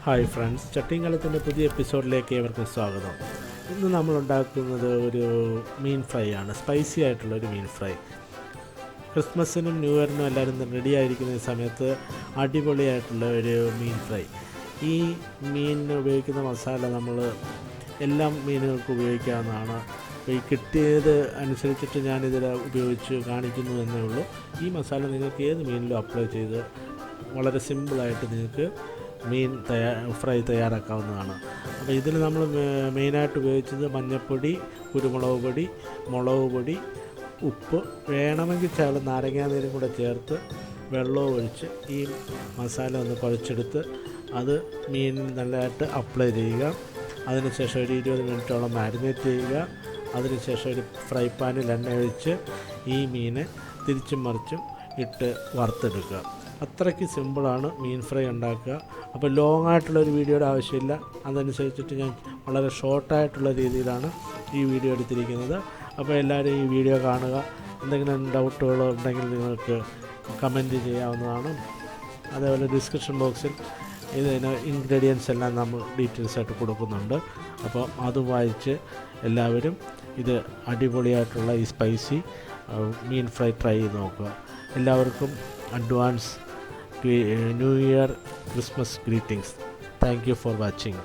Hi friends, ചട്ടിങ്കാലത്തിൻ്റെ പുതിയ എപ്പിസോഡിലേക്ക് ഏവർക്കും സ്വാഗതം. ഇന്ന് നമ്മൾ ഉണ്ടാക്കുന്നത് ഒരു മീൻ ഫ്രൈ ആണ്. സ്പൈസി ആയിട്ടുള്ളൊരു മീൻ ഫ്രൈ. ക്രിസ്മസിനും ന്യൂ ഇയറിനും എല്ലാവരും റെഡി ആയിരിക്കുന്ന സമയത്ത് അടിപൊളിയായിട്ടുള്ള ഒരു മീൻ ഫ്രൈ. ഈ മീനിന് ഉപയോഗിക്കുന്ന മസാല നമ്മൾ എല്ലാ മീനുകൾക്കും ഉപയോഗിക്കാവുന്നതാണ്. ഈ കിട്ടിയത് അനുസരിച്ചിട്ട് ഞാനിതിൽ ഉപയോഗിച്ച് കാണിക്കുന്നു എന്നേ ഉള്ളൂ. ഈ മസാല നിങ്ങൾക്ക് ഏത് മീനിലും അപ്ലൈ ചെയ്ത് വളരെ സിമ്പിളായിട്ട് നിങ്ങൾക്ക് മീൻ ഫ്രൈ തയ്യാറാക്കാവുന്നതാണ്. അപ്പോൾ ഇതിൽ നമ്മൾ മെയിനായിട്ട് ഉപയോഗിച്ചത് മഞ്ഞൾപ്പൊടി, കുരുമുളക് പൊടി, മുളക് പൊടി, ഉപ്പ്, വേണമെങ്കിൽ നാരങ്ങാനീരും കൂടെ ചേർത്ത് വെള്ളവും ഒഴിച്ച് ഈ മസാല ഒന്ന് കുഴച്ചെടുത്ത് അത് മീൻ നല്ലതായിട്ട് അപ്ലൈ ചെയ്യുക. അതിനുശേഷം ഒരു 20 മിനിറ്റോളം മാരിനേറ്റ് ചെയ്യുക. അതിനുശേഷം ഒരു ഫ്രൈ പാനിൽ എണ്ണ ഒഴിച്ച് ഈ മീനെ തിരിച്ചും മറിച്ചും ഇട്ട് വറുത്തെടുക്കുക. അത്രയ്ക്ക് സിമ്പിളാണ് മീൻ ഫ്രൈ ഉണ്ടാക്കുക. അപ്പോൾ ലോങ് ആയിട്ടുള്ളൊരു വീഡിയോയുടെ ആവശ്യമില്ല. അതനുസരിച്ചിട്ട് ഞാൻ വളരെ ഷോർട്ടായിട്ടുള്ള രീതിയിലാണ് ഈ വീഡിയോ എടുത്തിരിക്കുന്നത്. അപ്പോൾ എല്ലാവരും ഈ വീഡിയോ കാണുക. എന്തെങ്കിലും ഡൗട്ടുകളോ ഉണ്ടെങ്കിൽ നിങ്ങൾക്ക് കമൻറ്റ് ചെയ്യാവുന്നതാണ്. അതേപോലെ ഡിസ്ക്രിപ്ഷൻ ബോക്സിൽ ഇതിന് ഇൻഗ്രീഡിയൻസ് എല്ലാം നമ്മൾ ഡീറ്റെയിൽസ് ആയിട്ട് കൊടുക്കുന്നുണ്ട്. അപ്പോൾ അത് വായിച്ച് എല്ലാവരും ഇത് അടിപൊളിയായിട്ടുള്ള ഈ സ്പൈസി മീൻ ഫ്രൈ ട്രൈ ചെയ്ത് നോക്കുക. എല്ലാവർക്കും advance New Year Christmas greetings. Thank you for watching.